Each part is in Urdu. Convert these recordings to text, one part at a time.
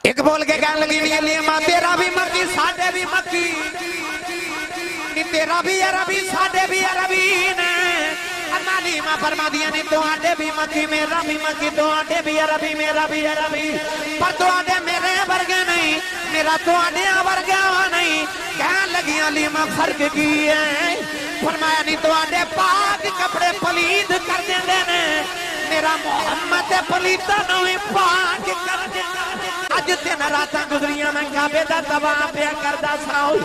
ایک بول کے کہنے لگی نہیں علیمہ تیرا بھی مکی ساڑھے بھی مکی، تیرا بھی عربی ساڑھے بھی عربی نے، اما علیمہ فرما دیا نہیں تو آڑے بھی مکی میرا بھی مکی، تو آڑے بھی عربی میرا بھی عربی، پر تو آڑے میرے ورگے نہیں، میرا تو آڑے ورگے نہیں، کہنے لگی علیمہ فرق کی ہے، فرمایا نہیں تو آڑے پاک کپڑے پلید کر دیں دینے، میرا محمد پلیتا نوی پاک کر دیں، اج تین راتاں گزریاں میں کعبے دا تواف پیا کردا ساؤ،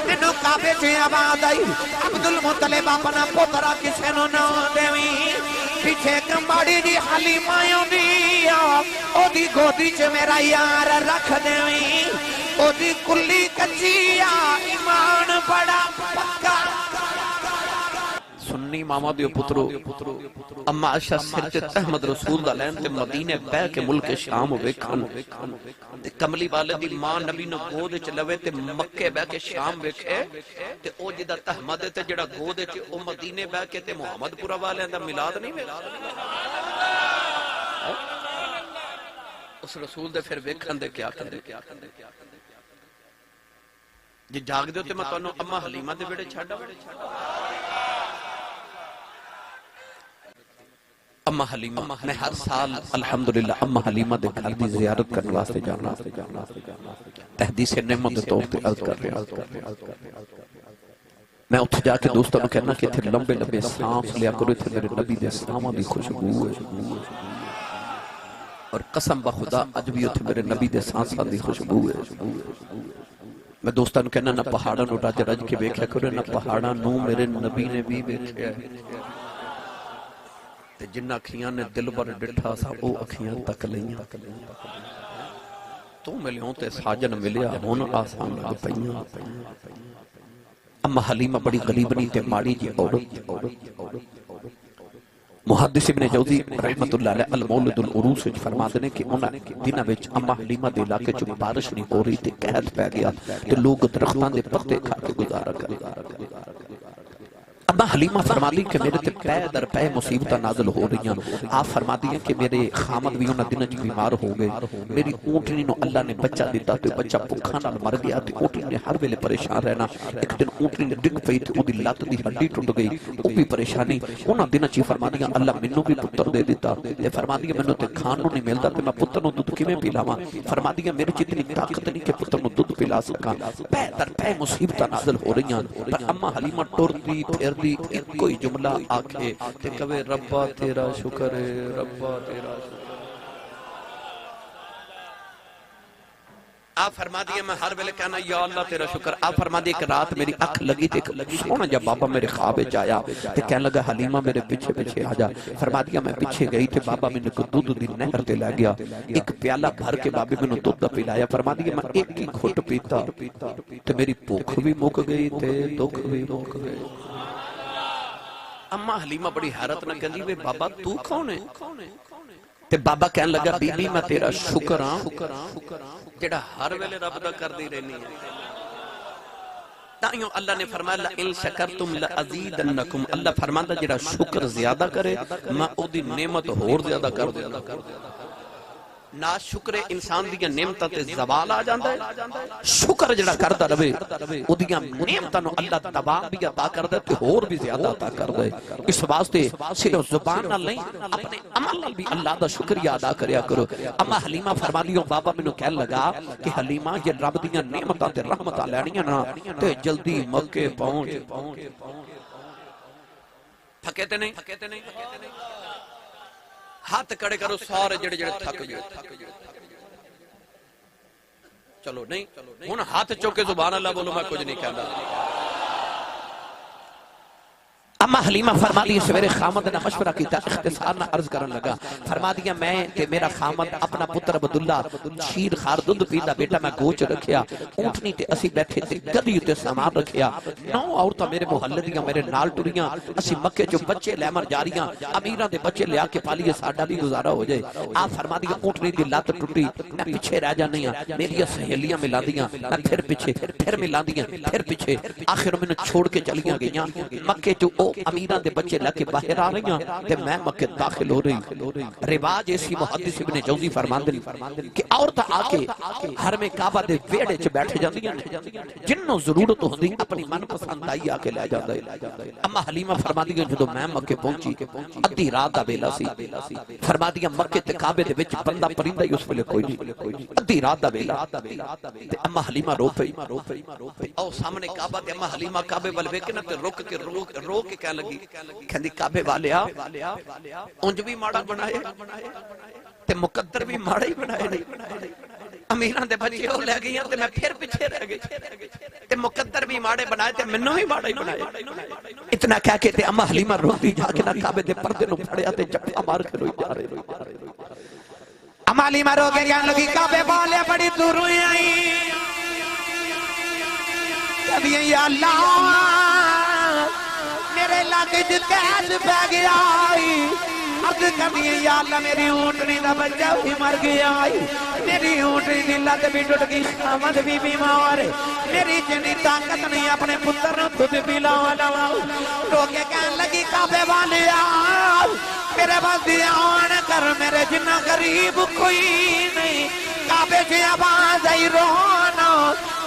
مینوں کعبے سے آواز آئی عبدالمطلب اپنا پوترا کسے نو نہ دیویں، پیچھے کمباڑی دی حلیمہ یونی او دی گودی چ میرا یار رکھ دیویں، او دی کلی کچیا ایمان بڑا پکا۔ سنی ماما دیو پترو اما عائشہ سرجت احمد رسول دا لین تے مدینے بے کے ملک شام ویکھن تے کملی والے دی ماں نبی نو گود وچ لوے تے مکے بے کے شام ویکھے تے او جدا تحمد تے جڑا گود وچ او مدینے بے کے تے محمد پورا والے دا میلاد نہیں اس رسول دے پھر ویکھن دے کیا کردے جی جاگ دیو تے میں تانوں اما حلیمہ دے ویڑے چھڈا اما حلیمہ میں ہر سال الحمدللہ اما حلیمہ دے گھر دی زیارت کرنے واسطے جانا تحدیث نعمت طور تے عرض کر رہا میں اتھ جا کے دوستوں میں کہنا کہ تھے لمبے لمبے سانس لیا کرو تھے میرے نبی دے سامہ دی خوشبو ہے اور قسم بخدا اج بھی اتھے میرے نبی دے سانسہ دی خوشبو ہے میں دوستوں نے کہنا نہ پہاڑا نو راج رج کے بیکھیا کرو نہ پہاڑا نو میرے نبی نے بھی بیکھیا ہے تے جنہ اکھیاں نے دل بر ڈٹھا سا او اکھیاں تک لیاں تو ملیوں تے ساجن ملیا ہون آسان لگ پئیاں اما حلیمہ بڑی غریبنی تے ماڑی جی عورت محدث ابن جوزی رحمت اللہ علیہ المولد العروس وچ فرما دینے کہ انہاں دنہ وچ اما حلیمہ دے علاقے چ بارش نہیں ہو رہی تے قحط پہ گیا تے لوگ درختاں دے پتے کھا کے گزارا کرے اما حلیمہ فرما دی کہ میرے تے پے در پے مصیبتہ نازل ہو رہی ہیں آپ فرما دی ہیں کہ میرے خامد بھی انہاں دنہ جو بیمار ہو گئے میری اونٹنی نو اللہ نے بچہ دیتا تو بچہ پکھا نال مر گیا تو اونٹنی نے ہر ویلے پریشان رہنا ایک دن اونٹنی نے ڈگ پئی تو دی لات دی ہڈی ٹوٹ گئی وہ بھی پریشانی انہاں دنہ چی فرما دیا اللہ منو بھی پتر دے دیتا یہ فرما دیا منو تے کھانو نہیں ملتا تو میں پتر نو دودھ کیویں پلاواں فرما دیا میرے جتنی طاقت نہیں کہ پتر نو دودھ پلا سکاں پے در پے مصیبتہ نازل ہو رہی ہیں پر اما حلیمہ ٹردی پھر دی کوئی جملہ آکھے کہ کہے ربا تیرا شکر ہے ربا تیرا شکر آپ فرما دیئے میں ہر ویلے کہنا یا اللہ تیرا شکر آپ فرما دیئے کہ رات میری اکھ لگی تھی سونا جب بابا میرے خواب جایا تو کہنے لگا حلیمہ میرے پیچھے پیچھے آ جا فرما دیا میں پیچھے گئی تھے بابا میں نے کو دودھ دی نہر تے لے گیا ایک پیالہ بھر کے بابی میں نے دودھ پلایا فرما دیا میں ایک کی گھٹ پیتا تو میری بھوک بھی مک گئی تے دکھ بھی مک گئی اما حلیمہ بڑی حیرت نہ کہندی وے بابا تو کون ہے تے بابا کہنے لگا بی بی میں تیرا شکر ہاں جڑا ہر ویلے رب دا کر دی رہنی ہے تائیوں اللہ نے فرمایا لئن شکرتم لأزیدنکم اللہ فرماندا جڑا شکر زیادہ کرے میں او دی نعمت اور زیادہ کر دے نا شکر انسان دیا نعمتاں تے زوال آ جاندا ہے شکر جڑا کردا رہے او دیاں نعمتاں نو اللہ دوام بھی عطا کردا تے اور بھی زیادہ عطا کردا ہے اس واسطے صرف زبان نال نہیں اپنے عمل نال بھی اللہ دا شکریہ ادا کریا کرو اما حلیمہ فرما دیو بابا مینوں کہن لگا کہ حلیمہ یہ رب دیاں نعمتاں تے رحمتاں لینیاں نا تے جلدی مکے پہنچ تھکے تے نہیں ہاتھ کڑے کرو سارے جڑے جڑے تھک گئے چلو نہیں ہن ہاتھ چوکے سبحان اللہ بولو میں کچھ نہیں کہندا اما حلیمہ فرما دی سویرے خامد نے مشورہ کیتا اختصار نہ عرض کرن لگا فرما دیا میں تے میرا خامد اپنا پتر عبداللہ شیر خار دودھ پیندا بیٹا میں گوچ رکھیا اونٹنی تے اسی بیٹھے تے گدی تے سامان رکھیا 9 عورتاں میرے محلے دیاں میرے نال ٹریاں اسی مکے جو بچے لیمر جاریاں امیراں دے بچے لیا کے پالیے ساڈا بھی گزارا ہو جائے آپ فرما دیا اونٹنی دی لات ٹوٹی میں پیچھے رہ جانی ہاں میری سہیلیاں ملاندیاں میں پھر پیچھے پھر ملاندیاں پھر پیچھے آخر میں چھوڑ کے چلیاں گئیاں مکے جو امیراں دے بچے لے کے باہر آ رہی ہیں تے میں مکے داخل ہو رہی رواج ایسی محدث ابن جوزی فرماندے کہ عورت آ کے حرم کعبہ دے ویڑے چ بیٹھ جاندیاں جنوں ضرورت ہوندی اپنی من پسند آئی آ کے لے جاندا ہے اما حلیمہ فرماندیاں جدوں میں مکے پہنچی ادھی رات دا ویلا سی فرماندیاں مکے تے کعبے دے وچ بندہ پرندہ ہی اس ویلے کوئی نہیں ادھی رات دا ویلا تے اما حلیمہ رو پئی او سامنے کعبہ تے اما حلیمہ کعبے ول ویکھ کے رک کے رو کے کہنے لگی کہندی کعبے والیا اونج بھی ماڑا بنائے تے مقدر بھی ماڑا ہی بنائے نہیں امیراں دے بچے ہو لے گئیاں تے میں پھر پیچھے رہ گئی تے مقدر بھی ماڑے بنائے تے منوں بھی ماڑا ہی بنائے اتنا کہہ کے تے اما حلیمہ روتی جا کے نہ کعبے دے پردے نو پھڑیا تے جپا مار کے روئی جا رہے اما حلیمہ رو کے کہنے لگی کعبے والے بڑی دور آئی کہندی یا اللہ میرے علاقے جو قید پہ گیا عرض کردی یا اللہ میری اونٹنی دا بچہ بھی مر گیا میری اونٹنی دی لت بھی ٹوٹ گئی خامد بھی بیمار میری جنی طاقت نہیں اپنے پتر نو خود بھی لاؤ رو کے کہنے لگی کعبے والے میرے پاس دیان کر میرے جنہ غریب کوئی نہیں کعبے سے آواز آئی رونا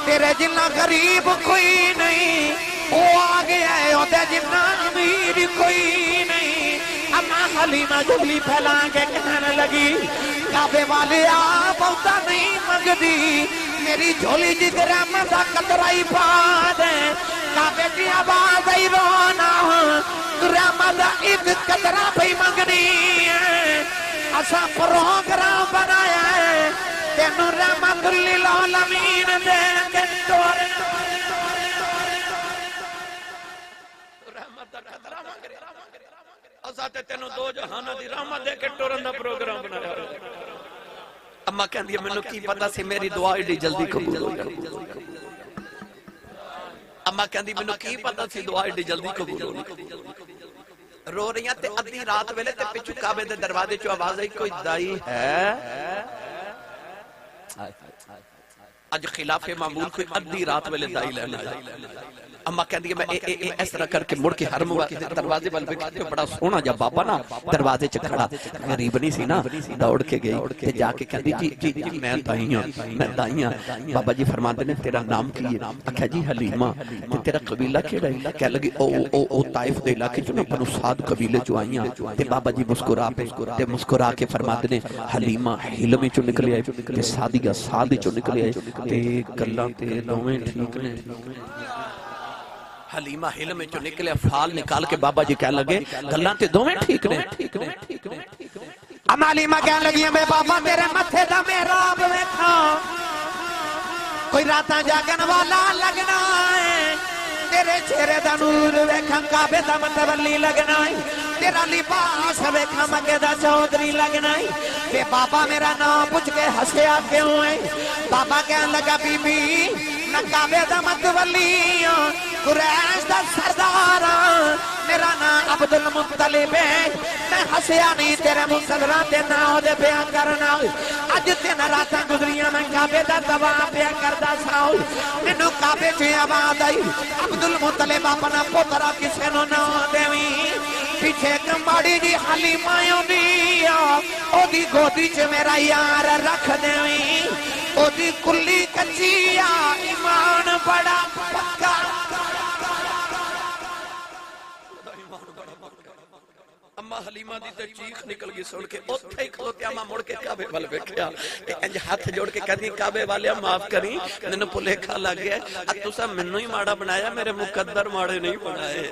تیرے جنہ غریب کوئی نہیں وہ آگے آئے ہوتے جنہ امیر کوئی نہیں اما حلیمہ جھولی پھیلا کے کہنے لگی کعبے والے آپ ہوتا نہیں مگدی میری جھولی جگر رحمتہ قطرائی پا دیں کعبے کی آواز آئی رونا رحمتہ ایک قطرہ بھی مگنی ہے اسا پروگرام بنایا ہے تینو رحمت للعالمین دے کے ٹورے رحمت دا قطرہ مانگ رہے اسا تے تینو دو جہانہ دی رحمت دے کے ٹورن دا پروگرام بنایا اما کہندی ہے مینوں کی پتہ سی میری دعا ایڈی جلدی قبول ہو جائے اما کہندی مینوں کی پتہ سی دعا ایڈی جلدی قبول ہو جائے رو رہی ہیں تے ادھی رات ویلے تے پچھو کعبے دے دروازے چوں آواز آئی کوئی دائی ہے اج خلاف معمول کوئی ادھی رات ویلے دائی لینا ہے اما کہندی ہے میں اس طرح کر کے مڑ کے حرم دروازے وال ویکھیا بڑا سونا جا بابا نا دروازے چ کھڑا غریب نہیں سی نا دوڑ کے گئی تے جا کے کہندی جی میں دائی ہاں بابا جی فرماندے نے تیرا نام کی ہے آکھیا جی حلیمہ تے تیرا قبیلہ کیڑا ہے کہہ لگی او طائف دے علاقے چوں بنو سعد قبیلے چوں آئیاں تے بابا جی مسکرا کے فرماندے نے حلیمہ حلم چوں نکلے آئے تے سعدیہ سعد چوں نکلے آئے تے گلاں تے دوویں ٹھیک نے حلیمہ حلم چوں نکلے فال نکال کے بابا جی کہنے لگے گلاں تے دوویں ٹھیک نے اما حلیمہ کہنے لگی میں بابا تیرے متھے دا محراب ویکھاں کوئی راتاں جاگن والا لگنا ہے تیرے چہرے دا نور ویکھاں کعبے دا متولی لگنا ہے تیرا لباس ویکھاں مکے دا چودھری لگنا ہے کہ بابا میرا نام پوچھ کے ہسیا کیوں ہے بابا کہنے لگا بی بی نہ کعبے دا متولی قریش دا سردار میرا نام عبدالمطلب ہے میں ہسیا نہیں تیرے مسلران دے ناؤ دے بیان کرنا اج تین راتاں گزریاں میں کعبے دا تباہ بیان کردہ ساؤ مینوں کعبے سے آواز آئی عبدالمطلب اپنا پوترا کسے نو نہ دیویں پیچھے کمباڑی دی حلیمہ ہوندی او دی گودی چ میرا یار رکھ دیویں او دی کلی کچیا ایمان بڑا پکا اما حلیمہ دی تے چیخ نکل گئی سن کے اوتھے ہی کھلوتے اما مڑ کے کعبے وال ویکھیا تے انج ہاتھ جوڑ کے کہندی کعبے والے معاف کری مینوں بھلیکھا لگ گیا تساں مینوں ہی ماڑا بنایا میرے مقدر ماڑے نہیں بنائے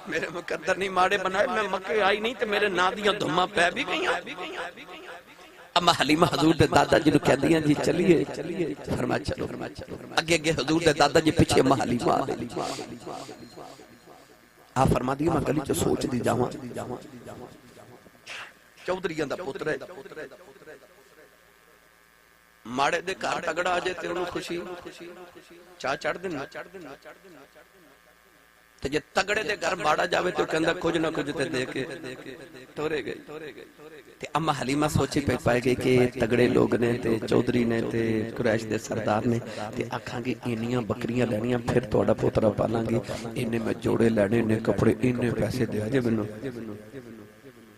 میرے مقدر نہیں ماڑے بنائے میں مکے آئی نہیں تے میرے نا دیاں دھماں پہ بھی گئیاں اما حلیمہ حضور دے دادا جی نو کہندیاں جی چلیے فرمایا چلو اگے حضور دے دادا جی پیچھے اما حلیمہ آ گئی آپ فرما دیئے میں گلی چو سوچ دی جاواں چودھریاں دا پتر ہے ماڑے دے کار تگڑا آجے تے انہوں خوشی چاہ چڑھ دینا تے جے تگڑے دے گھر باڑا جاوے تو کہندا کچھ نہ کچھ تے دے کے ٹورے گئے تے اما حلیمہ سوچی پہ پائے گئی کہ تگڑے لوگ نے تے چودھری نے تے قریش دے سردار نے تے آکھاں گے انیاں بکریاں لینیاں پھر تہاڈا پوترا پالاں گی انہیں میں جوڑے لینے انہیں کپڑے انہیں پیسے دیا جے مینوں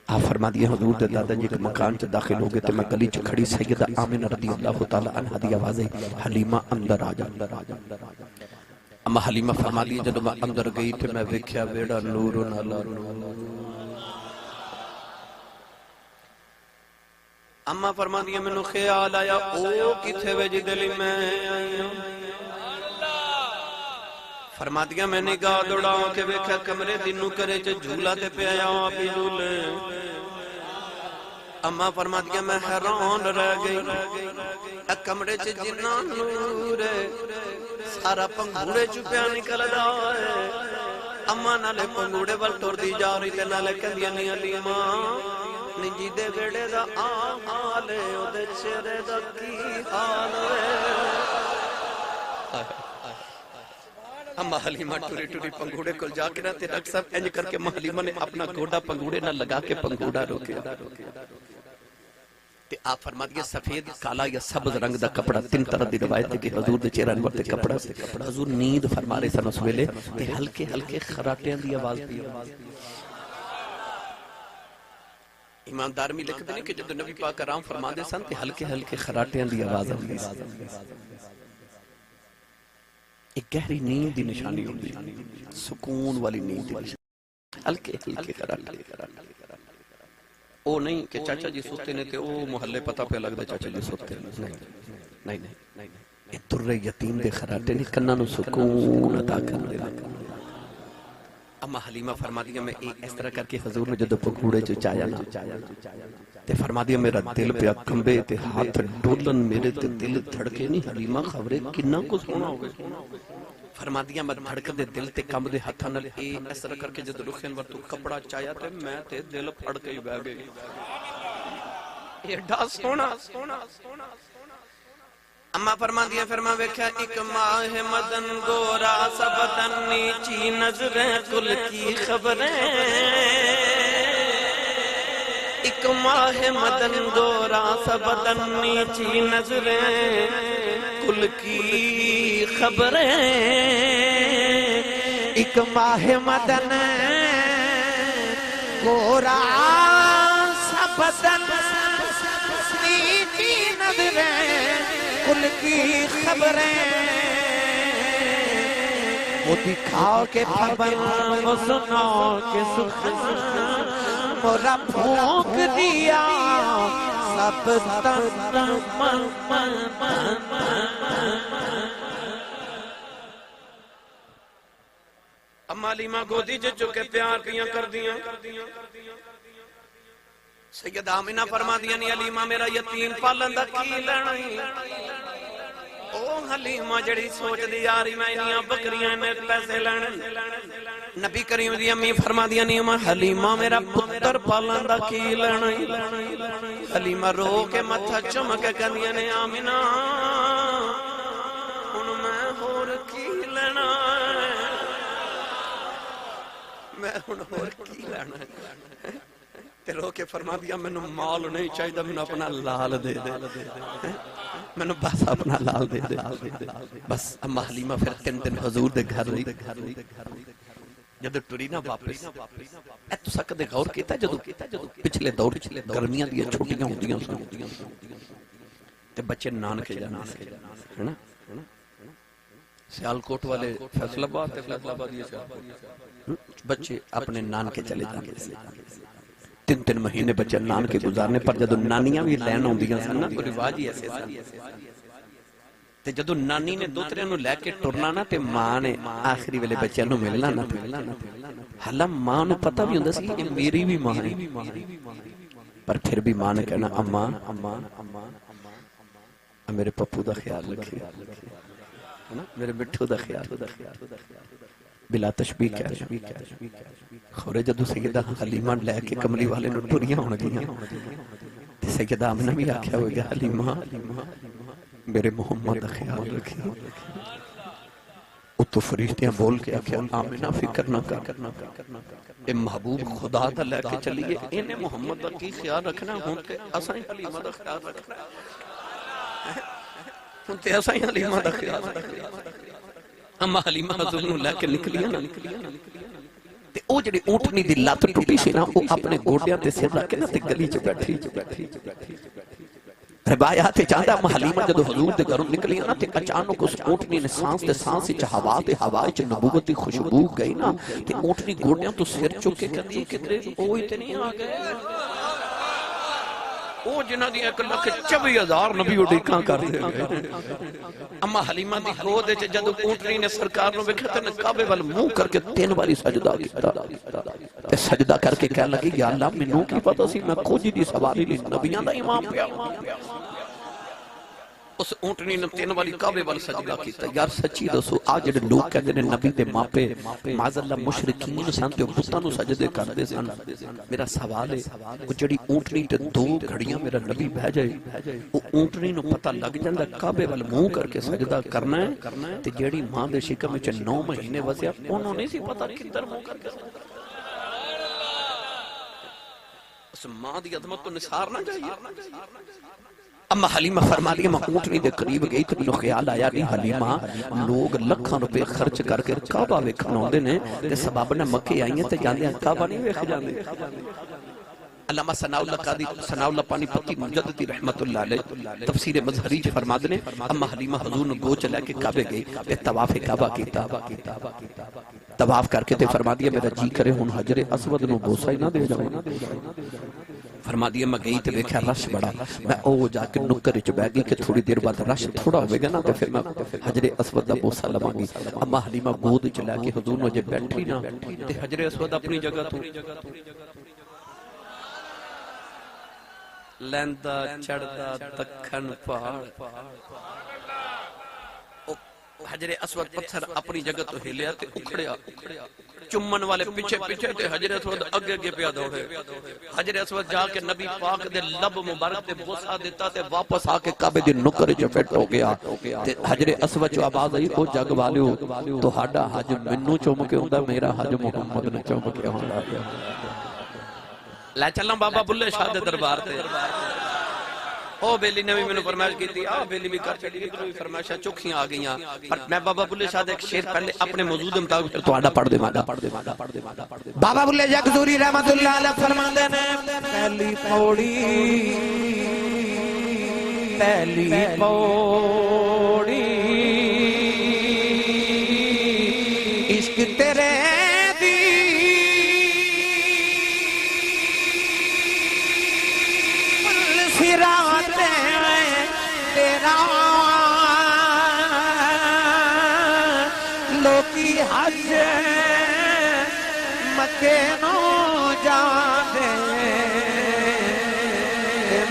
آپ فرما دیا حضور دے دادا جی کے مکان چ داخل ہو گئے تے میں گلی چ کھڑی سیدہ آمنہ رضی اللہ تعالی عنہا دی آواز ہے حلیمہ اندر آ جا اما حلیمہ فرما دی جدوں میں اندر گئی تے میں ویکھیا ویڑا نور نالا اما فرما دیا مینوں خیال آیا او کتھے وے جی دل میں آئی فرما دیا میں نگاہ دوڑا کے ویکھیا کمرے دی نکرے چ جھولا تے پیا آ پی جھولے اما فرما دیا میں حیران رہ گئی اے کمرے چ جنہ نور سارا پنگوڑے چپیا نکل رہا ہے اما نالے پنگوڑے وال ٹر دی جا رہی تے نالے کہندیاں نی حلیمہ نجی دے ویڑے دا حال ہے او دے چہرے دا کی حال ہے اما حلیمہ ٹوری ٹوری پنگوڑے کل جا کے نہ تے ڈاکٹر صاحب انج کر کے حلیمہ نے اپنا گوڑا پنگوڑے نہ لگا کے پنگوڑا روکیا تے آپ فرما دیا سفید کالا یا سبز رنگ دا کپڑا تین طرح دی روایت ہے کہ حضور دے چہرہ انور تے کپڑا سے حضور نیند فرما رہے سن اس ویلے تے ہلکے ہلکے خراٹیاں دی آواز پی امام دارمی لکھتے ہیں کہ جب نبی پاک کرام فرما دے سن تے ہلکے ہلکے خراٹیاں دی آواز آتی ایک گہری نیند دی نشانی ہوتی سکون والی نیند دی نشانی ہلکے ہلکے خراٹے او نہیں کہ چاچا جی سوتے نے تے او محلے پتہ پہ لگ دے چاچا جی سوتے نہیں یہ در یتیم دے خراٹے نہیں کنہ نو سکون عطا کر دے اما حلیمہ فرما دیا میں اس طرح کر کے حضور نے جدو پکوڑے جو چایا نا تے فرما دیا میرا دل پہ کمبے تے ہاتھ ڈولن میرے تے دل دھڑکے نہیں حلیمہ خبرے کنہ کو سونا ہو گئے فرما دیا میں دھڑک دے دل تے کم دے ہتھا نل اس طرح کر کے جدو رخین ور تو کپڑا چایا تے میں تے دل پھڑ کے ہی بہ گئی ایڈا سونا اما فرما دیا فرما ویکھیا ایک ماہ مدن گورا سبتن نیچی نظریں کل کی خبریں ایک ماہ مدن گورا سبتن نیچی نظریں کل کی خبریں ایک ماہ مدن گورا سبتن نیچی نظریں کل کی خبریں وہ دکھاؤ کے خبر وہ سناؤ کے سخن مورا پھونک دیا سب اما حلیمہ گودی جو چکے پیار کیاں کر دیاں سیدہ آمنہ فرما دیا نی حلیمہ میرا یتیم پالندہ کی لڑائی او حلیمہ جڑی سوچ دی یاری میں انیاں بکریاں نے پیسے لڑن نبی کریم دی امی فرما دیا نی حلیمہ میرا پتر پالندہ کی لڑائی حلیمہ رو کے متھا چمک کندیا نے آمنہ ان میں ہور کی لڑنا میں ان ہور کی لڑنا تے رو کے فرما دیا میں نے مال نہیں چاہی دا میں نے اپنا لال دے دے میں نے بس اپنا لال دے دے بس اما حلیمہ پھر تین حضور دے گھر ہوئی جدو ٹری نہ واپس اے تو سکتے غور کیتا جدو پچھلے دور گرمیاں دیا چھوٹیاں ہوں دیاں سن تے بچے نان کے جانا ہے نا سیالکوٹ والے فیصل آباد تے فیصل آباد یہ بچے اپنے نان کے چلے جانے تین مہینے بچے نان کے گزارنے پر جدو نانیاں بھی لین ہوں دیاں سن نا تو رواج ہی ایسے سن تے جدو نانی نے دوترے نو لے کے ٹرنا نا تے ماں نے آخری ویلے بچے نو ملنا نا حالا ماں نو پتہ بھی ہوندہ سی کہ میری بھی ماں ہے پر پھر بھی ماں نے کہنا اماں میرے پپو دا خیال رکھے میرے مٹھو دا خیال بلا تشبیہ کہہ رہے خورے جدو سیدہ حلیمہ لے کے کملی والے نو ٹوریاں ہونے گیا تے سیدہ آمنہ بھی آکھیا ہوئے گا حلیمہ میرے محمد خیال رکھیں اتو فرشتیاں بول کے آکھیا آمینہ فکر نہ کر، اے محبوب خدا دا لے کے چلیے، انہیں محمد دا کی خیال رکھنا ہوں تے اسائیں حلیمہ دا خیال رکھنا ہوں تے اسائیں حلیمہ دا خیال رکھنا۔ اما حلیمہ حضور نو لے کے نکلیاں نا، تے او جڑی اونٹنی دی لات ٹوٹی سی نا، او اپنے گوڑیاں تے سر رکھ کے نا تے گلی چ بیٹھی روایات چاہتا حلیمہ جدو حضور دے گھروں نکلیاں نا تے اچانک اس اونٹنی نے سانس تے سانس چ ہوا تے ہوا چ نبوت دی خوشبو گئی نا تے اونٹنی گوڑیاں تو سر چک کے کہندی کدھر اوہی تے نہیں آ گئے، او جنہ دی 1,24,000 نبی اڈیکاں کر دے گئے۔ اما حلیمہ دی گود وچ جدو اونٹنی نے سرکار نو ویکھیا تے کعبے ول منہ کر کے 3 باری سجدہ کیتا تے سجدہ کر کے کہنے لگی یا اللہ مینوں کی پتہ سی میں کھوجی دی سواری نہیں نبیاں دا امام پیا۔ اس اونٹنی نے 3 والی کعبے وال سجدہ کیتا۔ یار سچی دسو آج جڑے لوگ کہندے نے نبی دے ماپے معاذ اللہ مشرکین سن تے بتاں نو سجدے کردے سن، میرا سوال ہے او جڑی اونٹنی تے 2 گھڑیاں میرا نبی بہ جائے او اونٹنی نو پتہ لگ جاندا کعبے وال منہ کر کے سجدہ کرنا ہے تے جیڑی ماں دے شکم وچ 9 مہینے وسیا انہوں نہیں سی پتہ کدھر منہ کر کے اس ماں دی عظمت تو نثار نہ جائیے۔ اما حلیمہ فرما لیا میں اونٹنی دے قریب گئی تو مینوں خیال آیا نہیں حلیمہ لوگ لکھاں روپے خرچ کر کے کعبہ ویکھن آوندے نے تے سبب نے مکے آئیں تے جاندے کعبہ نہیں ویکھ جاندے۔ علامہ ثناء اللہ پانی پتی مجددی رحمت اللہ علیہ تفسیر مظہری چ فرماتے نے اما حلیمہ حضور نو گو چلا کے کعبے گئی تے طواف کعبہ کیتا، طواف کر کے تے فرما دیا میرا جی کرے ہن حجر اسود نو بوسا ہی نہ دے جاواں۔ فرما دیا میں گئی تے ویکھیا رش بڑا، میں او جا کے نکر وچ بیٹھ گئی کہ تھوڑی دیر بعد رش تھوڑا ہوے گا نا تے پھر میں حجر اسود دا بوسا لواں گی۔ اما حلیمہ گود چ لے کے حضور نو جے بیٹھی نا تے حجر اسود اپنی جگہ تو لیندا چڑھدا دکھن پہاڑ، حجر اسود پتھر اپنی جگہ تو ہلیا تے اکھڑیا، چمن والے پیچھے پیچھے تے حجر اسود اگے اگے پیا دوڑے۔ حجر اسود جا کے نبی پاک دے لب مبارک تے بوسا دیتا تے واپس آ کے کعبے دی نکر وچ فٹ ہو گیا تے حجر اسود چوں آواز آئی او جگ والیو تہاڈا حج مینوں چوم کے ہوندا میرا حج محمد نے چوم کے ہوندا۔ لے چلاں بابا بلے شاہ دے دربار تے، او بیلی نے بھی میں نے فرمائش کی تھی، بیلی بھی کر چلی ادھر بھی فرمائشاں چوکھیاں آ گئیاں، پر میں بابا بلے شاہ دے ایک شعر پہلے اپنے موجود مطابق تو آڈا پڑھ دے مادا۔ بابا بلے شاہ قصوری رحمت اللہ علیہ فرماندے نے پہلی پوڑی عشق تیرے لوکی حج مکے نو جاندے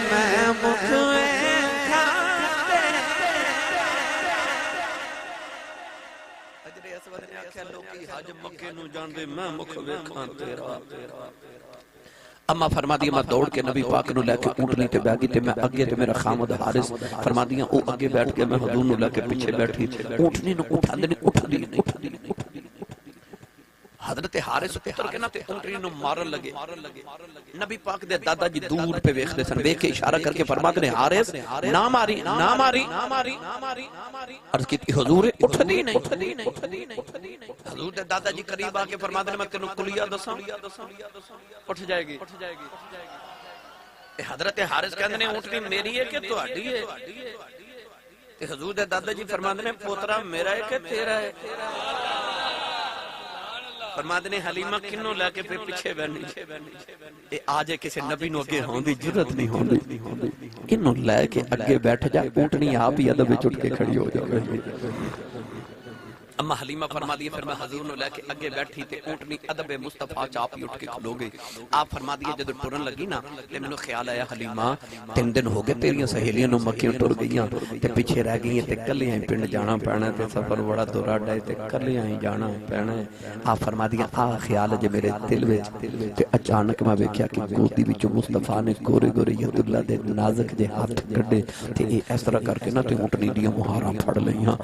میں مکھے کھاندے۔ حجر اسود نے آکھیا لوکی حج مکے نو جاندے میں مکھ ویکھاں تیرا۔ اما فرما دیا میں دوڑ کے نبی پاک نو لے کے اونٹنی تے بیٹھ گئی تے میں اگے تے میرا خامد حارث فرما دیا او اگے بیٹھ کے میں حضور نو لے کے پیچھے بیٹھی، اونٹنی نو اٹھاندے نہیں اٹھدی نہیں۔ حضرت حارث اتر کے نا تے اونٹنی نو مارن لگے، نبی پاک دے دادا جی دور پہ ویکھدے سن، ویکھ کے اشارہ کر کے فرماتے نے حارث نہ ماری نہ ماری۔ عرض کیتی حضور اٹھدی نہیں۔ حضور دے دادا جی قریب آ کے فرماتے نے میں تینوں کلیہ دساں، اٹھ جائے گی۔ حضرت حارث کہندے نے اونٹنی میری ہے کہ تہاڈی ہے؟ تے حضور دے دادا جی فرماتے نے پوترا میرا ہے کہ تیرا ہے؟ فرماتے نے حلیمہ کنوں لے کے پھر پیچھے بہنی اے آجے کسی نبی نو اگے ہون دی جرت نہیں ہون دی، کنوں لے کے اگے بیٹھ جا اونٹنی آپ ہی ادب وچ اٹھ کے کھڑی ہو جائے۔ اما حلیمہ فرما دیا پھر میں حضور نو لے کے اگے بیٹھی تے اونٹنی ادب مصطفیٰ چاپ ہی اٹھ کے کھلو گئی۔ آپ فرما دیا جدو ٹرن لگی نا تے مینوں خیال آیا حلیمہ 3 دن ہو گئے تیریاں سہیلیاں نو مکیوں ٹر گئیاں تے پیچھے رہ گئیاں تے کلیاں ہی پنڈ جانا پینا تے سفر بڑا دراڈا ہے تے کلیاں ہی جانا پینا ہے۔ آپ فرما دیا خیال ہے میرے دل وچ تے اچانک میں ویکھیا کہ گودی وچوں مصطفیٰ نے گورے گورے ید اللہ دے نازک جے ہاتھ کڈے تے اس طرح کر کے نا تے اونٹنی دیاں مہاراں پھڑ لئیاں۔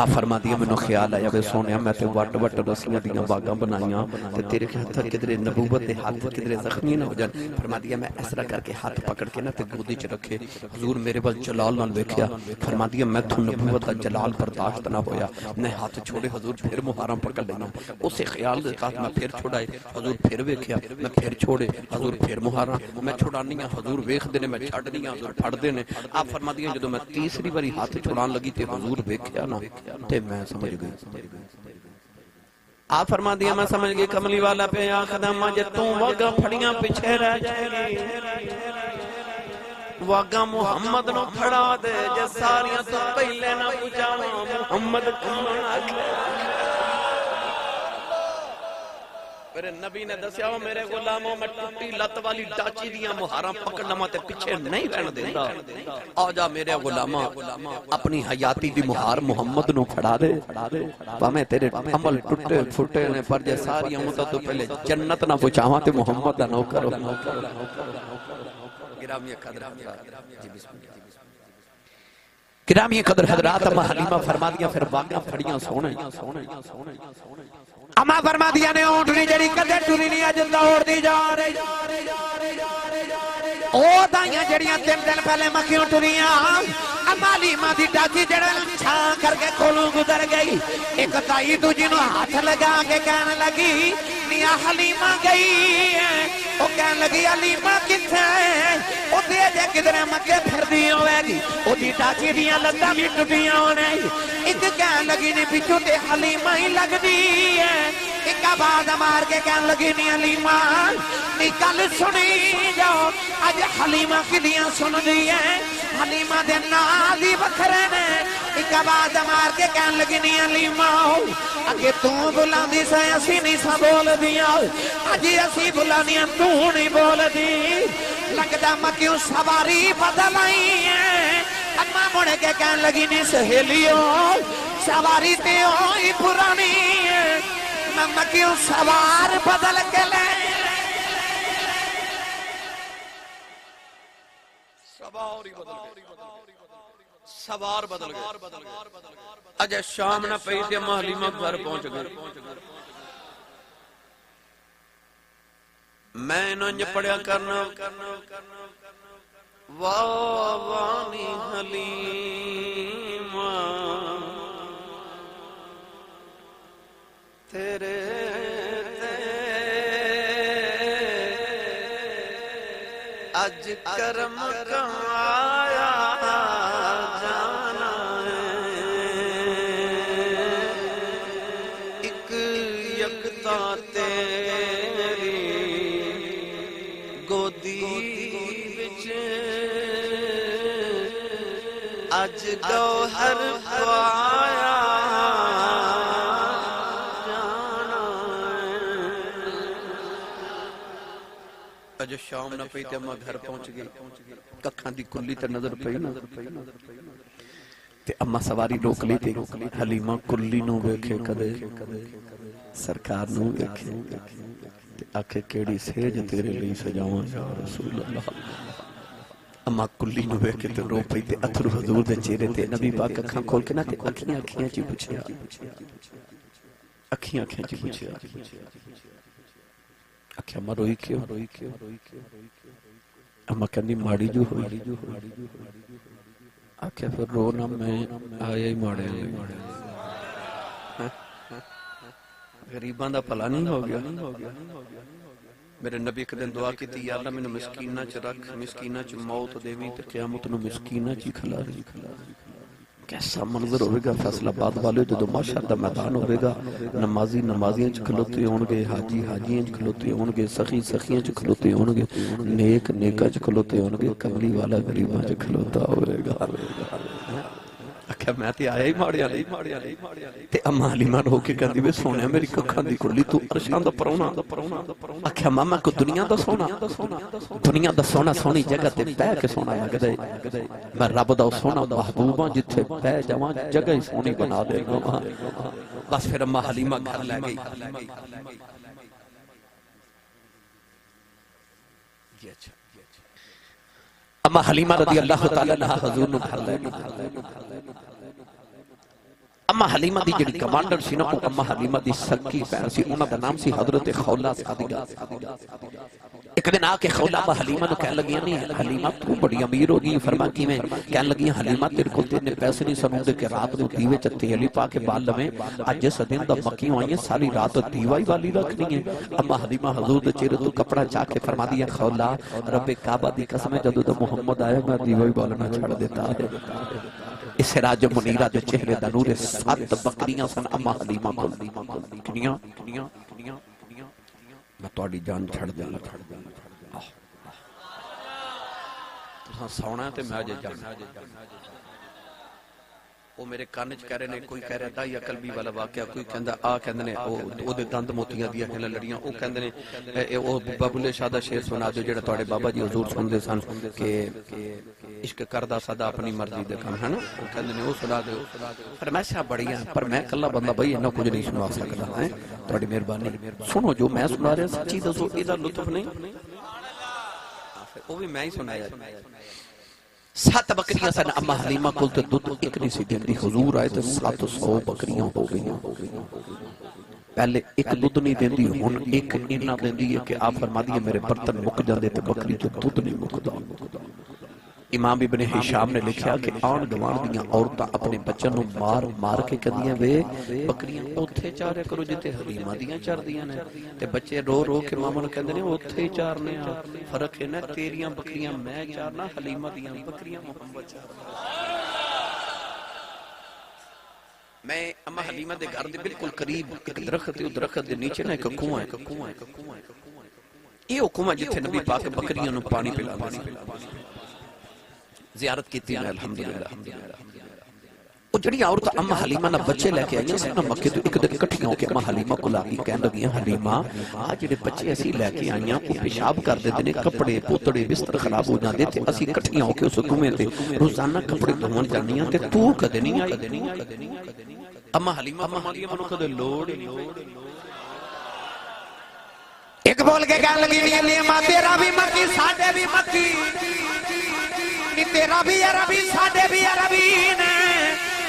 آپ فرما دیا مینوں خیال خیال آیا وے سونیا میں تے وٹ وٹ رسیاں دیاں باغاں بنائیاں تے تیرے ہاتھ کدھر نبوت دے ہاتھ کدھر زخمی نہ ہو جان فرما دیا میں اس طرح کر کے ہاتھ پکڑ کے نہ تے گودی چ رکھے حضور میرے بل جلال نال ویکھیا فرما دیا میں تو نبوت دا جلال برداشت نہ ہویا میں ہاتھ چھوڑے حضور پھر مہاراں پکڑ لیاں اسے خیال دے ساتھ میں پھر چھوڑائے حضور پھر ویکھیا میں پھر چھوڑے حضور پھر مہاراں میں چھڑانیاں حضور ویکھ دے نے میں چھڈ دیاں حضور پھڑ دے نے آپ فرما دیا جدوں میں تیسری باری ہاتھ چھڑان لگی تے حضور ویکھیا نا تے میں سمجھ گئی آپ فرما دیا میں سمجھ گئی کملی والا پہ آخدم جے توں واگا پھڑیاں پیچھے رہ جائے گی واگا محمد نو پھڑا دے جے ساریاں تو پہلے نہ پوچھاواں محمد کون آگے میرے نبی نے دسیا ہو میرے غلاموں میں ٹوٹی لت والی ڈاچی دیاں مہاراں پکڑ لما تے پیچھے نہیں رہن دیندا آجا میرے غلاماں اپنی حیاتی دی مہار محمد نو پھڑا دے پامیں تیرے عمل ٹوٹے پھٹے نے پر جے ساریاں مدت تو پہلے جنت نہ پہنچاواں تے محمد دا نوکر گرامی قدر جی بسم اللہ گرامی قدر حضرات اما حلیمہ فرما دیا پھر باغاں پھڑیاں سونے اما فرما دیا نے اونٹنی جڑی کدے ٹری نہیں اج دوڑ دی جا رہی او دائیاں جڑیاں 3 دن پہلے مکھیوں ٹریاں اما حلیمہ دی ڈاچی جڑا چھاں کر کے کولوں گزر گئی ایک تائی دوجی نو ہاتھ لگا کے کہنے لگی میاں حلیمہ گئی او کہنے لگی حلیمہ کتھے او دے جے کدھر مکے پھر دی ہوئے گی او دی ڈاچی دیاں لتاں بھی ٹٹیاں ہونے ایک کہنے لگی نہیں پیچھو تے حلیمہ ہی لگ دی ایک آواز مار کے کہنے لگی نہیں حلیمہ نہیں کل سنی جاؤ آج حلیمہ کی دیاں سن دی ہیں حلیمہ دے نازی بکھرے نے ایک آواز مار کے کہنے لگی نہیں حلیمہ اگے تو بلاندی سے اسی نہیں سا بول دیا آجی اسی بلانیاں تو نہیں بول دی لگتا مکیوں سواری بدل آئی ہیں اما مڑے کے کہنے لگی نہیں سہیلیوں سواری تے ہوئی پرانی ہے میں مکیوں سوار بدل کے لے سوار بدل گئے اجے شام نہ پئی تے اما حلیمہ گھر پہنچ گئے میں نہ پڑھیا کرنا وانی حلیمہ تیرے اج کرم کمایا جانا ایک یکتا تیری گودی وچ اج گوہر پایا اج شام نہ پئی تے اما گھر پہنچ گئی ککھاں دی کلی تے نظر پئی نا تے اما سواری روک لی تے حلیمہ کلی نو ویکھے کدے سرکار نو ویکھے تے آکھے کیڑی سیج تیرے لئی سجاواں یا رسول اللہ اما کلی نو ویکھے تے رو پئی تے اتھرو حضور دے چہرے تے نبی پاک اکھاں کھول کے نہ تے اکھیاں چی پوچھیا اکھیاں چی پوچھیا اکھیا اما روئی کیوں اما کہنی ماڑی جو ہوئی اکھیا پھر رونا میں آیا ہی ماڑے غریبان دا پلا نہیں ہو گیا میرے نبی ایک دن دعا کی تھی یا اللہ میں مسکینہ چ رکھ مسکینہ چ موت دیویں تے قیامت نو مسکینہ چ کھلا رہی کیسا منظر ہوئے گا فیصل آباد والے جو ماشاء دا میدان ہوئے گا نمازی نمازیاں چ کھلوتے ہونگے حاجی حاجیاں چ کھلوتے ہونگے سخی سخیاں چ کھلوتے ہونگے نیک نیکا چ کھلوتے ہونگے کملی والا غریباں چ کھلوتا ہوئے گا اکھا میں تے آیا ہی ماڑیا نہیں تے اما حلیمہ رو کے کہندی وے سونے میری ککھاں دی کلی تو عرشاں دا پرونا اکھا ماما کو دنیا دا سونا سونی جگہ تے پہ کے سونا لگ دے میں رب دا سونا محبوباں جتھے پہ جاواں جگہ ہی سونی بنا دے گا بس پھر اما حلیمہ گھر لے گئی اما حلیمہ رضی اللہ تعالیٰ عنہ حضور نو گھر لے گئی اما حلیمہ دی جڑی کمانڈر سی نا وہ اما حلیمہ دی سکی بہن سی انہاں دا نام سی حضرت خولہ صادقہ ایک دن آ کے خولہ اما حلیمہ نو کہنے لگی نہیں حلیمہ تو بڑی امیر ہوگی فرما کی میں کہنے لگی حلیمہ تیرے کو تیرے پیسے نہیں سنوں دے کہ رات نو دیوے چ تیل پا کے بال لویں اج جس دن دا مکی ہوئی ساری رات دیوائی والی رکھنی ہے اما حلیمہ حضور دے چہرے تو کپڑا چا کے فرما دیا خولہ رب کعبہ دی قسم ہے جدوں دا محمد آیا میں دیوائی بالنا چھڑ دیتا ہے اس سراج منیرہ جو چہرے دا نور 7 بکریاں سن اما حلیمہ کو کنیاں میں توڑی جان چھڑ دینا تساں سونا ہے تے میں جے جانا وہ میرے کانچ کہہ رہے نے کوئی کہہ رہا یا قلبی والا واقعہ کوئی کہندا کہندے نے او دے دند موتیاں دیا ہن لڑیاں او کہندے نے او بابلے شاہ دا شعر سنا دو جڑا تواڈے بابا جی حضور سندے سن کہ عشق کردا صدا اپنی مرضی دے کم ہے نا او کہندے نے او سنا دو فرمائشاں بڑیاں پر میں کلا بندہ بھائی انہاں کچھ نہیں سنا سکدا ہے تواڈی مہربانی سنو جو میں سنا رہا سچی دسو ایدا لطف نہیں وہ بھی میں ہی سنایا 7 بکریاں سن اما حلیمہ کل تے دودھ ایک نہیں سی دیندی حضور آئے تے 700 بکریاں ہو گئی پہلے ایک دودھ نہیں دیندی ہن ایک انہاں دیندی ہے کہ آپ فرما دیئے میرے برتن مک جاندے تے بکری جو دودھ نہیں مکدا امام ابن ہشام نے لکھیا کہ آن گوان دیاں عورتاں اپنے بچوں نو مار کے کدیاں وے بکریاں اوتھے چارے کرو جتے حلیمہ دیاں چار دیاں نے تے بچے رو کے ماما نو کہندے نے اوتھے چارنے آ فرق ہے نا تیریاں بکریاں میں چارنا حلیمہ دیاں بکریاں محمد چارنا میں اما حلیمہ دے گھر دے بالکل قریب ایک درخت ہے درخت دے نیچے نا ایک کنواں ہے یہ کنواں جتھے نبی پاک بکریاں نو پانی پلاندے زیارت کیتی ہے الحمدللہ وہ جڑی عورت اما حلیمہ نہ بچے لے کے آئی ہیں نا مکے تو ایک دن اکٹھیاں ہو کے اما حلیمہ کو لاگی کہنے لگی ہیں حلیمہ آج جڑے بچے ایسی لے کے آئی ہیں وہ پیشاب کر دیتے ہیں کپڑے پوتڑے بستر خراب ہو جاندے تھے اسی اکٹھیاں ہو کے اس کنویں تے روزانہ کپڑے دھون جانیاں تے تو کدے نہیں آئی اما حلیمہ منو کدے لوڑ ایک بول کے کہنے لگی نہیں حلیمہ تیرا بھی مکی ساڈے بھی مکی تیرا بھی عربی ساڈے بھی عربی نے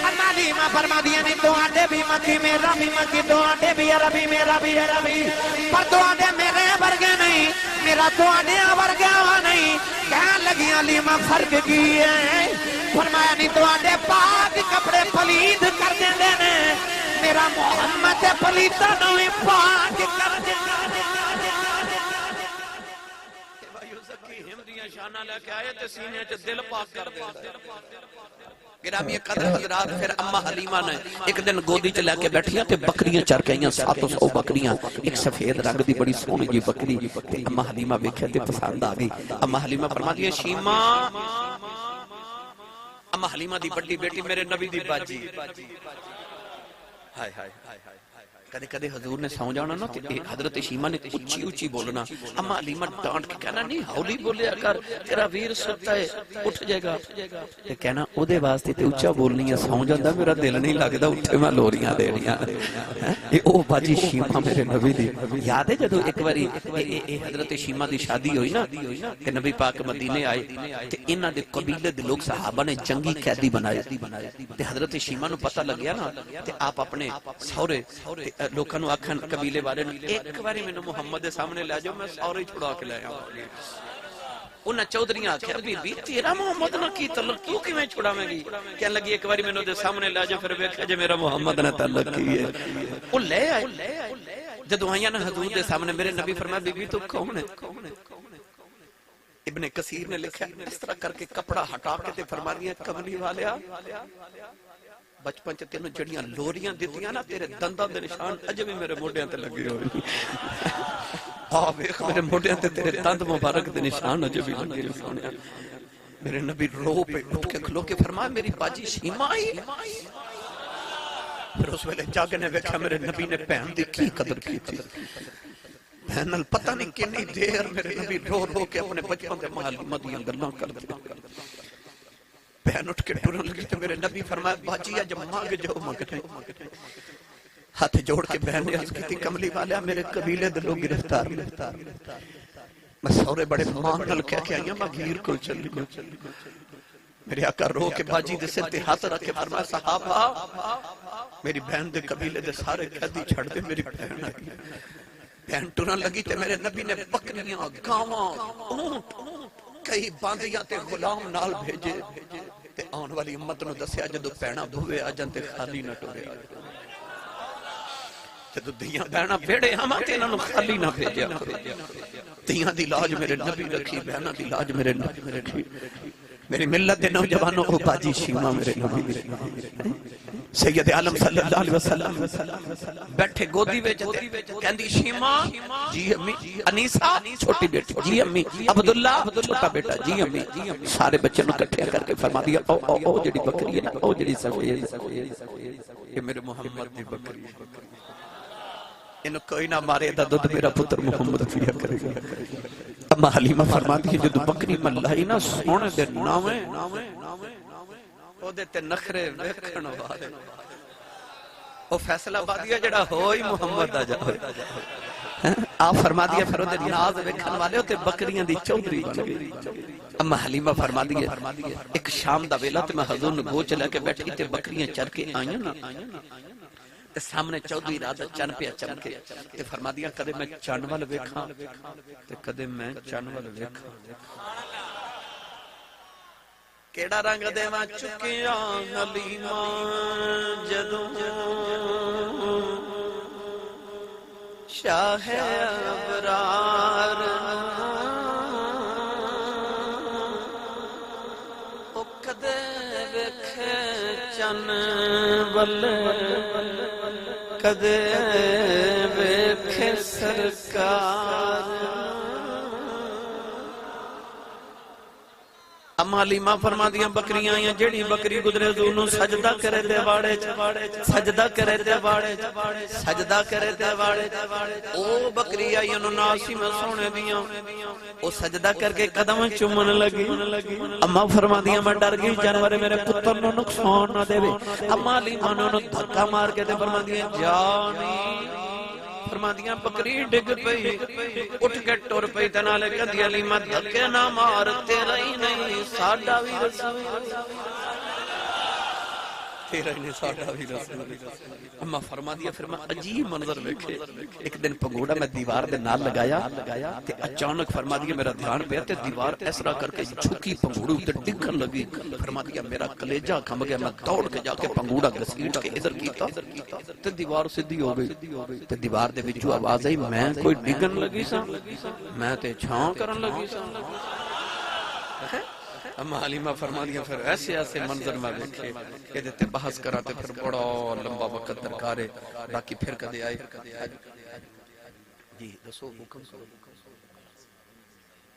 اما حلیمہ فرما دیا نہیں تو آڈے بھی مکی میرا بھی مکی تو آڈے بھی عربی میرا بھی عربی پر تو آڈے میرے ورگے نہیں میرا تو آڈے ورگا نہیں کہنے لگی حلیمہ فرق کی ہے فرمایا نہیں تو آڈے پاک کپڑے پلید کر دینے نے میرا محمد پلیتا نویں پاک کر دینے شانہ لے کے آئے تے سینے چے دل پاک کر دے گرامی قدر حضرات پھر اما حلیمہ نے ایک دن گودی چ لے کے بیٹھیاں تے بکریاں چر کے آئیاں 700 بکریاں ایک سفید رنگ دی بڑی سونی جی بکری تے اما حلیمہ ویکھے تے پسند آ گئی اما حلیمہ فرما دی شیما اما حلیمہ دی بڑی بیٹی میرے نبی دی باجی ہائے ہائے کدے کدے حضور نے سو جانا نا حضرت شیمہ نے اچھی اچھی بولنا اما حلیمہ ڈانٹ کے کہنا نہیں ہولی بولیا کر تیرا ویر ستا ہے اٹھ جائے گا تے کہنا او دے واسطے تے اچھا بولنی ہے سو جاندا میرا دل نہیں لگدا اٹھے میں لوریاں دے رہیاں اے او باجی شیمہ میرے نبی دی یاد ہے جدوں ایک واری حضرت شیمہ دی شادی ہوئی نا کہ نبی پاک مدینے آئے تے انہاں دے قبیلے دے لوگ صحابہ نے جنگی قیدی بنائے تے حضرت شیمہ نو پتہ لگیا نا تے آپ اپنے سورے لوکاں نو آکھن قبیلے والے نو ایک باری مینوں محمد دے سامنے لے جاؤ میں سورے چھڑا کے لے آواں انہاں چودھریاں آکھیا بی بی تیرا محمد نہ کی تعلق تو کیویں چھڑاویں گی کہن لگی ایک باری مینوں دے سامنے لے جاؤ پھر ویکھیا جے میرا محمد نہ تعلق کی ہے او لے آئے جدوں آئیاں نا حضور دے سامنے میرے نبی فرمایا بی بی تو کون ہے ابن کثیر نے لکھا اس طرح کر کے کپڑا ہٹا کے تے فرما دیا کملی والیا بچپن چ تینوں جڑیاں لوریاں دتیاں نا تیرے دنداں دے نشان اج بھی میرے موڈیاں تے لگے ہوئے ہاں ویکھ میرے موڈیاں تے تیرے دند مبارک دے نشان اج بھی لگے ہوئے میرے نبی رو پہ اٹھ کے کھلو کے فرمایا میری باجی شیمہ آئی پھر اس ویلے جاگ نے ویکھا میرے نبی نے بہن دی کی قدر کی تھی بہن پتہ نہیں کتنی دیر میرے نبی رو رو کے اپنے بچپن دے محل مدیاں گلاں کرتے بہن اٹھ کے ٹرن لگی تو میرے نبی فرمایا باجی اج مانگ جو مانگنے ہاتھ جوڑ کے بہن نے عرض کی کملی والا میرے قبیلے دے لوگ گرفتار میں سورے بڑے مان نال کہہ کے آئی ہوں میں گیر کو چلی میرے آقا رو کے باجی دے سر تے ہاتھ رکھ کے فرمایا صحابہ میری بہن دے قبیلے دے سارے قیدی چھڑ دے میری بہن آئی بہن ٹرن لگی تے میرے نبی نے بکریاں گاواں اونٹ کئی باندیاں تے غلام نال بھیجے تے آن والی امت نو دسیا جدو پینا بھوے آ جان تے خالی نہ ٹرے آ جدو دیاں بہنا بیڑے ہما تے انہاں نو خالی نہ بھیجیا کرو دیاں دی لاج میرے نبی رکھی بہنا دی لاج میرے نبی رکھی میری ملت دے نوجوانوں کو باجی شیما میرے نبی سید عالم صلی اللہ علیہ وسلم بیٹھے گودی وچ کہندی شیما جی امی انیسا چھوٹی بیٹی جی امی عبداللہ چھوٹا بیٹا جی امی سارے بچے نو اکٹھے کر کے فرما دیا او جڑی بکری ہے نا او جڑی سفید یہ میرے محمد دی بکری ہے انہوں کوئی نہ مارے دا دودھ میرا پتر محمد پیا کرے گا اما حلیمہ فرماتی ہے جدو بکری ملائی نا سونے دے ناویں او دے تے نخرے ویکھن والے او فیصلہ بادیا جڑا ہوئی محمد آ جائے آپ فرما دیا پھر او دے ناز ویکھن والے او تے بکریاں دی چودھری بن گئی اما حلیمہ فرما دیا ایک شام دا ویلا تے میں حضور نے گوچ لے کے بیٹھی تے بکریاں چر کے آئیں نا تے سامنے چودھری رات چن پہ چمکے تے فرما دیا کدے میں چن وال ویکھاں تے کدے میں چن وال ویکھاں کیڑا رنگ دیواں چکیا حلیمہ جدوں شاہ ابرار او کدے ویکھے چن ول کدے ویکھے سرکار اما حلیمہ فرما دیا بکریاں آئیں جیڑی بکری گزرے حضور نو سجدہ کرے دے واڑے سجدہ کرے دے واڑے سجدہ کرے دے واڑے او بکری آئی انہوں ناسی میں سونے دیاں او سجدہ کر کے قدم چومن لگی اما فرما دیا میں ڈر گئی جانور میرے پتر نو نقصان نہ دے اما حلیمہ نے انہوں دھکا مار کے دے فرما دیا جانی فرما دیا بکری ڈگ پئی اٹھ کے ٹر پئی تے نالے کہندی حلیمہ دھکے نہ مار تیرا ہی نہیں ساڈا وی رسول تیرا ہی نہیں ساڈا وی رسول اما فرما دیا پھر میں عجیب منظر ویکھے ایک دن پگوڑا میں دیوار دے نال لگایا تے اچانک فرما دیا میرا دھیان پیا تے دیوار اس طرح کر کے جھکی پگوڑے تے ڈگن لگی فرما دیا میرا کلیجہ کھم گیا میں دوڑ کے جا کے پگوڑا گھسیٹ کے ادھر کیتا تے دیوار سیدھی ہو گئی تے دیوار دے وچوں آواز آئی میں کوئی ڈگن لگی سا میں تے چھاں کرن لگی سا اما حلیمہ فرما دیا پھر ایسے ایسے منظر میں دیکھے کہ دیتے بحث کرا تے پھر بڑا لمبا وقت درکارے باقی پھر کدے آئے جی دسو حکم کرو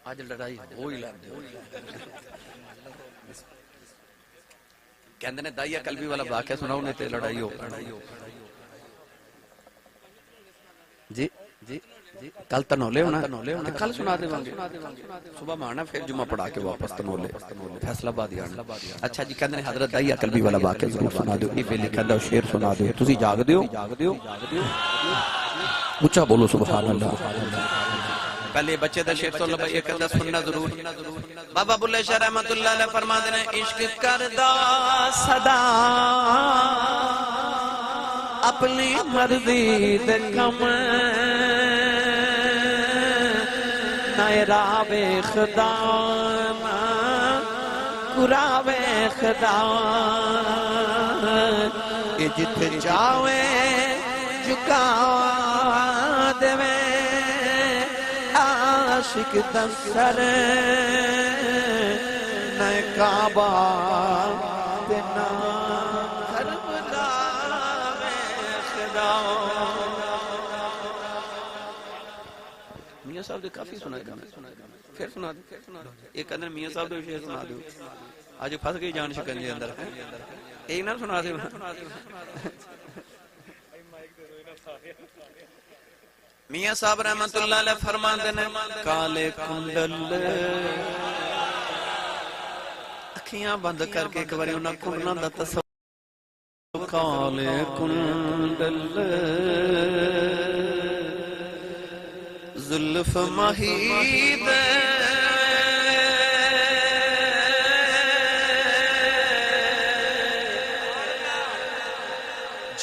آج لڑائی ہوئی لگ کہندے نے دائیا قلبی والا واقعہ سناؤ نے تے لڑائی ہو جی جی کل تنولے ہونا کل سنا دے وانگے صبح میں آنا پھر جمعہ پڑھا کے واپس تنولے فیصلہ بادی آنا اچھا جی کہندے نے حضرت دائیا قلبی والا واقعہ ضرور سنا دیو یہ لکھا دا شعر سنا دیو تسی جاگ دیو اونچا بولو سبحان اللہ پہلے بچے دا شعر تو لبا یہ کہندا سننا ضرور بابا بلے شاہ رحمت اللہ علیہ فرماتے ہیں عشق کردا صدا اپنی مرضی دے کم نائے راوے خدا قراوے خدا یہ جتے جاوے جھکا دوے عاشق دسر نائے کعبہ دینا کربلا میں خدا میاں صاحب دے کافی سنا ہے پھر سنا دے ایک اندر میاں صاحب دے شعر سنا دے آج پھنس گئی جان شکنجے اندر ایک نہ سنا دے میاں صاحب رحمت اللہ علیہ فرماتے ہیں کالے کنڈل اکھیاں بند کر کے ایک باری انہاں کنڈلاں دا تصور کالے کنڈل زلف مہید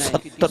70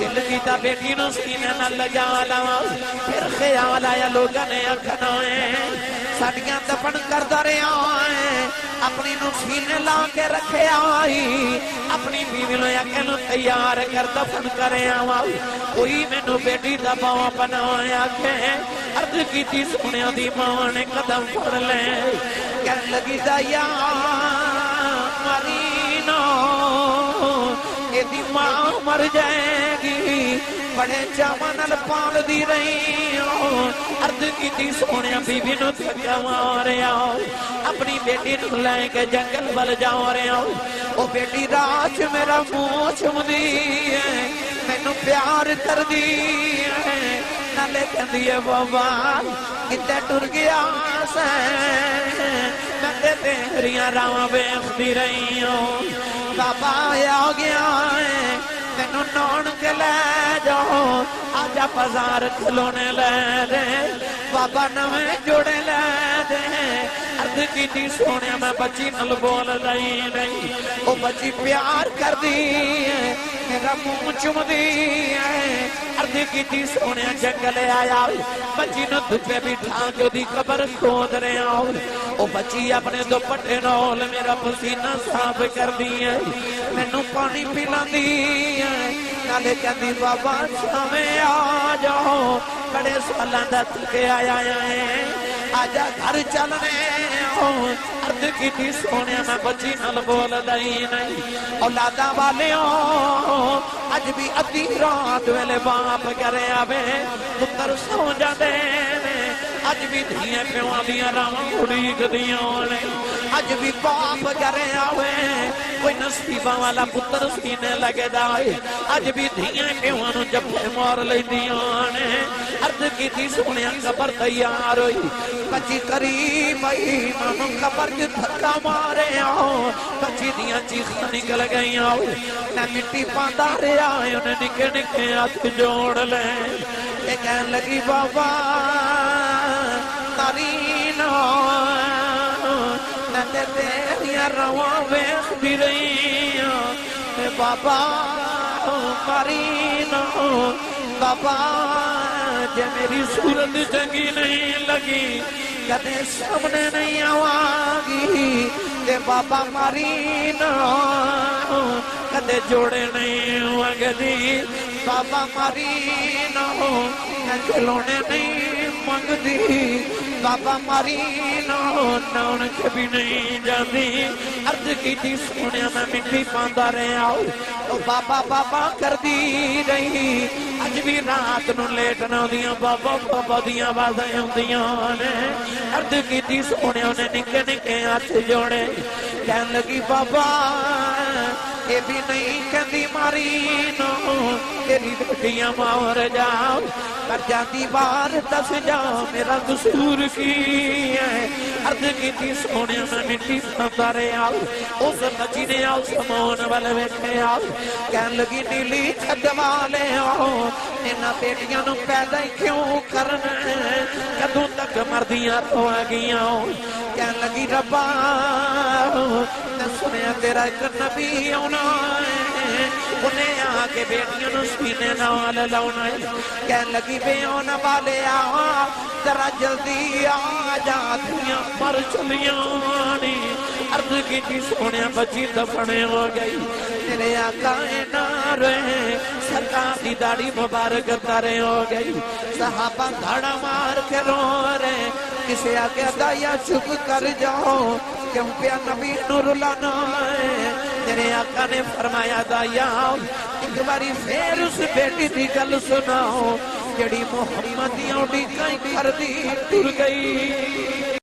دل کیتا بیٹی نو سینے نال لجا لواں پھر خیال آیا لوگاں نے آکھنا ساڈیاں دفن کردا رہیا اپنی نو سینے لا کے رکھے آئی اپنی بیوی نو اکھے نو تیار کر دفن کرے آواں کوئی مینوں بیٹی دا باں بنایا کہ عرض کیتی سونے دی ماں نے قدم پھڑ لے کہن لگی دایا مرینا دی ماں مر جائے گی بڑے چاواں نال پال دی رہی عرض کیتی سونے بیوی نو تھکا ماریا اپنی بیٹی نو لے کے جنگل ول جا رہا او بیٹی رات میرا منہ چمدی ہے مینوں پیار کر دی ہے نالے کہندی ہے بابا کتے ٹر گیا سیں میں تیریاں راواں ویکھدی رہی ہوں بابا آ گیا ہے تینوں نون کے لے جاؤ آجا بازار کھلونے لے دے بابا نویں جوڑے لے دے عرض کیتی سونے میں بچی نل بول نہیں او بچی پیار کر دی میرا منہ چم دی عرض کیتی سونے جنگل آیا بچی نو دھوپے بٹھا کے دی قبر کھود رہے آؤ او بچی اپنے دوپٹے نال میرا پسینہ صاف کر دی ہے مینوں پانی پلا دی نالے کہندی بابا چھاویں آ جاؤ بڑے سالاں دا تھکے آیا ہے آجا گھر چلنے عرض کیتی سونے میں بچی نال بول نہیں اولاداں والے اج بھی ادھی رات ویلے باپ کرے آوے پتر سو جاندے اج بھی دھیاں پیواں دیاں راواں اڑیک دیاں اج بھی باپ کرے آوے کوئی نصیباں والا پتر سینے لگے دائے اج بھی دھیاں پیواں نو جبے مار لیندیاں عرض کیتی سونے قبر تیار ہوئی بچی قریب آئی مانو قبر جو دھکا مارے آؤ بچی دیاں چیخاں نکل گئی آؤ نہ مٹی پاندہ رہے آئے انہیں نکے نکے ہاتھ جوڑ لیں یہ کہن لگی بابا نارینا نہ تیریاں رواں ویخ بھی رہی بابا نارینا بابا جے میری صورت چنگی نہیں لگی کدے سامنے نہیں آواگی تے بابا مارینا کدے جوڑے نہیں وگدی بابا مارینا کھلونے نہیں منگدی بابا مارینا نون کے بھی نہیں جاندی عرض کیتی سونے میں مٹی پاندہ رہے آؤ تو بابا بابا کر دی رہی اج بھی رات نو لیٹنا دیاں بابا بابا دیاں بازیں ہوندیاں عرض کیتی سونے نے نکے نکے ہاتھ جوڑے کہن لگی بابا یہ بھی نہیں کہندی مارینو تیری بیٹیاں مار جاؤ کر جاتی بار دس جاؤ میرا قصور کی ہے عرض کیتی سونے میں مٹی پاندہ رہے آؤ اس بچی نے آؤ سمون والے بیٹھے آؤ کہن لگی نیلی چھد والے آؤ انہاں بیٹیاں نو پیدا ہی کیوں کرنا کدوں تک مردیاں تو آگیاں کہن لگی ربا نہ سنیا تیرا ایک نبی ہونا انہیں آگے بیٹیاں نو سینے نال لاؤنا کہن لگی بے ہونا والے ذرا جلدی آ جاتیاں مر چلیاں عرض کی سونے بچی دفنے ہو گئی تیرے آقا نہ رہے سرکار دی داڑھی مبارک تارے ہو گئی صحابہ دھاڑا مار کے رو رہے کسے آگے دایا چپ کر جاؤ کیوں پیا نبی نور لانا ہے تیرے آقا نے فرمایا دایا ایک باری پھر اس بیٹی دی گل سناؤ جڑی محمدیاں ڈی کہیں کر دی ٹر گئی